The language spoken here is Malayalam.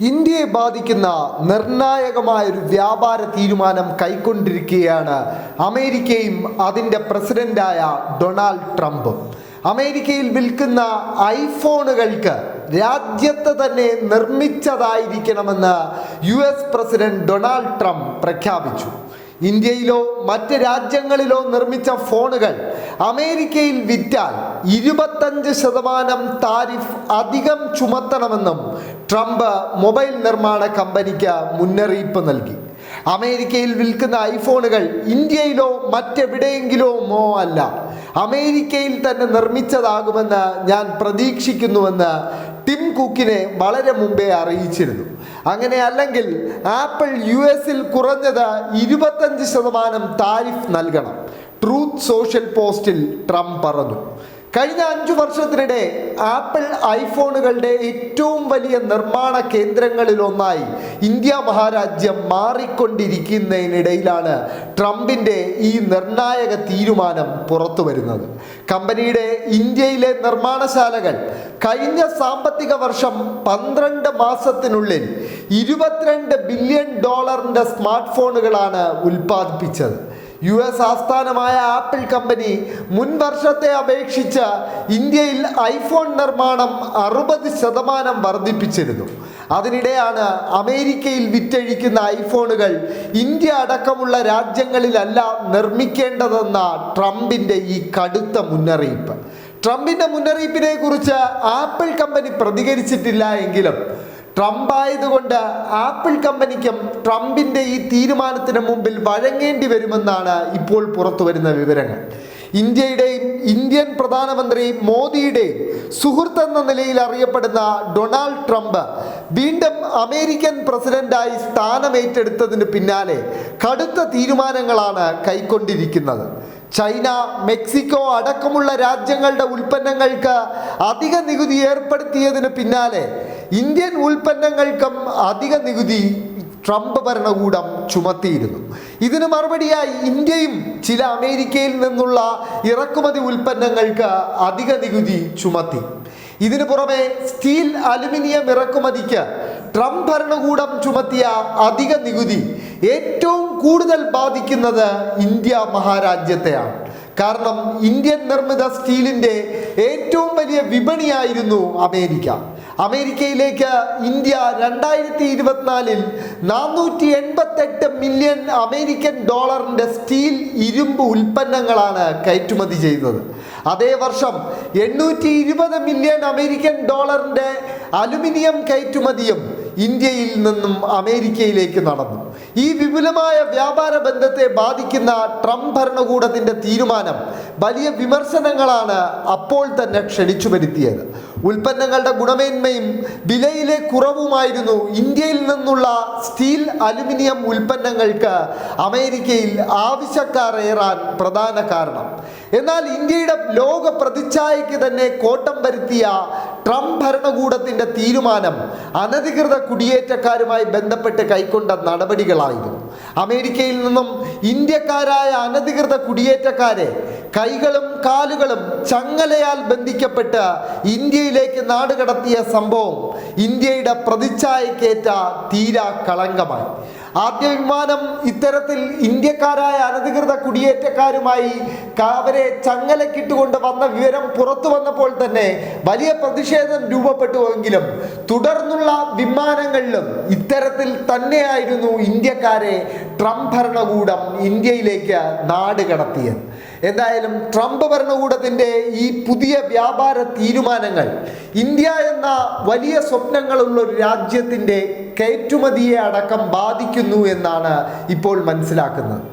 ഇന്ത്യയെ ബാധിക്കുന്ന നിർണായകമായൊരു വ്യാപാര തീരുമാനം കൈക്കൊണ്ടിരിക്കുകയാണ് അമേരിക്കയും അതിൻ്റെ പ്രസിഡന്റായ ഡൊണാൾഡ് ട്രംപും. അമേരിക്കയിൽ വിൽക്കുന്ന ഐഫോണുകൾക്ക് രാജ്യത്ത് തന്നെ നിർമ്മിച്ചതായിരിക്കണമെന്ന് US പ്രസിഡന്റ് ഡൊണാൾഡ് ട്രംപ് പ്രഖ്യാപിച്ചു. ഇന്ത്യയിലോ മറ്റ് രാജ്യങ്ങളിലോ നിർമ്മിച്ച ഫോണുകൾ അമേരിക്കയിൽ വിറ്റാൽ 25% താരിഫ് അധികം ചുമത്തണമെന്നും ട്രംപ് മൊബൈൽ നിർമ്മാണ കമ്പനിക്ക് മുന്നറിയിപ്പ് നൽകി. അമേരിക്കയിൽ വിൽക്കുന്ന ഐഫോണുകൾ ഇന്ത്യയിലോ മറ്റെവിടെയെങ്കിലോ അല്ല, അമേരിക്കയിൽ തന്നെ നിർമ്മിച്ചതാകുമെന്ന് ഞാൻ പ്രതീക്ഷിക്കുന്നുവെന്ന് ടിം കുക്കിനെ വളരെ മുമ്പേ അറിയിച്ചിരുന്നു. അങ്ങനെ അല്ലെങ്കിൽ ആപ്പിൾ US-ൽ കുറഞ്ഞത് 25% താരിഫ് നൽകണം, ട്രൂത്ത് സോഷ്യൽ പോസ്റ്റിൽ ട്രംപ് പറഞ്ഞു. കഴിഞ്ഞ 5 വർഷത്തിനിടെ ആപ്പിൾ ഐഫോണുകളുടെ ഏറ്റവും വലിയ നിർമ്മാണ കേന്ദ്രങ്ങളിലൊന്നായി ഇന്ത്യ മഹാരാജ്യം മാറിക്കൊണ്ടിരിക്കുന്നതിനിടയിലാണ് ട്രംപിൻ്റെ ഈ നിർണായക തീരുമാനം പുറത്തു വരുന്നത്. കമ്പനിയുടെ ഇന്ത്യയിലെ നിർമ്മാണശാലകൾ കഴിഞ്ഞ സാമ്പത്തിക വർഷം 12 മാസത്തിനുള്ളിൽ $22 ബില്യൺ സ്മാർട്ട് ഫോണുകളാണ് ഉൽപ്പാദിപ്പിച്ചത്. US ആസ്ഥാനമായ ആപ്പിൾ കമ്പനി മുൻ വർഷത്തെ അപേക്ഷിച്ച് ഇന്ത്യയിൽ ഐഫോൺ നിർമ്മാണം 60% വർദ്ധിപ്പിച്ചിരുന്നു. അതിനിടെയാണ് അമേരിക്കയിൽ വിറ്റഴിക്കുന്ന ഐഫോണുകൾ ഇന്ത്യ അടക്കമുള്ള രാജ്യങ്ങളിലല്ല നിർമ്മിക്കേണ്ടതെന്ന ട്രംപിൻ്റെ ഈ കടുത്ത മുന്നറിയിപ്പ്. ട്രംപിൻ്റെ മുന്നറിയിപ്പിനെ കുറിച്ച് ആപ്പിൾ കമ്പനി പ്രതികരിച്ചിട്ടില്ല എങ്കിലും ട്രംപ് ആയതുകൊണ്ട് ആപ്പിൾ കമ്പനിക്കും ട്രംപിൻ്റെ ഈ തീരുമാനത്തിന് മുമ്പിൽ വഴങ്ങേണ്ടി വരുമെന്നാണ് ഇപ്പോൾ പുറത്തു വരുന്ന വിവരങ്ങൾ. ഇന്ത്യയുടെയും ഇന്ത്യൻ പ്രധാനമന്ത്രി മോദിയുടെയും സുഹൃത്തെന്ന നിലയിൽ അറിയപ്പെടുന്ന ഡൊണാൾഡ് ട്രംപ് വീണ്ടും അമേരിക്കൻ പ്രസിഡന്റായി സ്ഥാനമേറ്റെടുത്തതിന് പിന്നാലെ കടുത്ത തീരുമാനങ്ങളാണ് കൈക്കൊണ്ടിരിക്കുന്നത്. ചൈന, മെക്സിക്കോ അടക്കമുള്ള രാജ്യങ്ങളുടെ ഉൽപ്പന്നങ്ങൾക്ക് അധിക നികുതി ഏർപ്പെടുത്തിയതിന് പിന്നാലെ ഇന്ത്യൻ ഉൽപ്പന്നങ്ങൾക്കും അധിക നികുതി ട്രംപ് ഭരണകൂടം ചുമത്തിയിരുന്നു. ഇതിന് മറുപടിയായി ഇന്ത്യയും ചില അമേരിക്കയിൽ നിന്നുള്ള ഇറക്കുമതി ഉൽപ്പന്നങ്ങൾക്ക് അധിക നികുതി ചുമത്തി. ഇതിനു പുറമെ സ്റ്റീൽ, അലുമിനിയം ഇറക്കുമതിക്ക് ട്രംപ് ഭരണകൂടം ചുമത്തിയ അധിക നികുതി ഏറ്റവും കൂടുതൽ ബാധിക്കുന്നത് ഇന്ത്യ മഹാരാജ്യത്തെയാണ്. കാരണം ഇന്ത്യൻ നിർമ്മിത സ്റ്റീലിൻ്റെ ഏറ്റവും വലിയ വിപണിയായിരുന്നു അമേരിക്ക. അമേരിക്കയിലേക്ക് ഇന്ത്യ 2024-ൽ $488 മില്യൺ സ്റ്റീൽ, ഇരുമ്പ് ഉൽപ്പന്നങ്ങളാണ് കയറ്റുമതി ചെയ്തത്. അതേ വർഷം $820 മില്യൺ അലുമിനിയം കയറ്റുമതിയും ഇന്ത്യയിൽ നിന്നും അമേരിക്കയിലേക്ക് നടന്നു. ഈ വിപുലമായ വ്യാപാര ബന്ധത്തെ ബാധിക്കുന്ന ട്രംപ് ഭരണകൂടത്തിൻ്റെ തീരുമാനം വലിയ വിമർശനങ്ങളാണ് അപ്പോൾ തന്നെ ക്ഷണിച്ചു വരുത്തിയത്. ഉൽപ്പന്നങ്ങളുടെ ഗുണമേന്മയും വിലയിലെ കുറവുമായിരുന്നു ഇന്ത്യയിൽ നിന്നുള്ള സ്റ്റീൽ, അലുമിനിയം ഉൽപ്പന്നങ്ങൾക്ക് അമേരിക്കയിൽ ആവശ്യക്കാർ ഏറാൻ പ്രധാന കാരണം. എന്നാൽ ഇന്ത്യയുടെ ലോക പ്രതിച്ഛായയ്ക്ക് തന്നെ കോട്ടം വരുത്തിയ ട്രംപ് ഭരണകൂടത്തിൻ്റെ തീരുമാനം അനധികൃത കുടിയേറ്റക്കാരുമായി ബന്ധപ്പെട്ട് കൈക്കൊണ്ട നടപടികളായിരുന്നു. അമേരിക്കയിൽ നിന്നും ഇന്ത്യക്കാരായ അനധികൃത കുടിയേറ്റക്കാരെ കൈകളും കാലുകളും ചങ്ങലയാൽ ബന്ധിക്കപ്പെട്ട് ഇന്ത്യയിലേക്ക് നാടുകടത്തിയ സംഭവം ഇന്ത്യയുടെ പ്രതിച്ഛായക്കേറ്റ തീരാ കളങ്കമായി. ആദ്യ വിമാനം ഇത്തരത്തിൽ ഇന്ത്യക്കാരായ അനധികൃത കുടിയേറ്റക്കാരുമായി അവരെ ചങ്ങലക്കിട്ടുകൊണ്ട് വന്ന വിവരം പുറത്തു വന്നപ്പോൾ തന്നെ വലിയ പ്രതിഷേധം രൂപപ്പെട്ടുവെങ്കിലും തുടർന്നുള്ള വിമാനങ്ങളിലും ഇത്തരത്തിൽ തന്നെയായിരുന്നു ഇന്ത്യക്കാരെ ട്രംപ് ഭരണകൂടം ഇന്ത്യയിലേക്ക് നാടുകടത്തിയത്. എന്തായാലും ട്രംപ് ഭരണകൂടത്തിൻ്റെ ഈ പുതിയ വ്യാപാര തീരുമാനങ്ങൾ ഇന്ത്യ എന്ന വലിയ സ്വപ്നങ്ങളുള്ള ഒരു രാജ്യത്തിൻ്റെ കയറ്റുമതിയെ അടക്കം ബാധിക്കുന്നു എന്നാണ് ഇപ്പോൾ മനസ്സിലാക്കുന്നത്.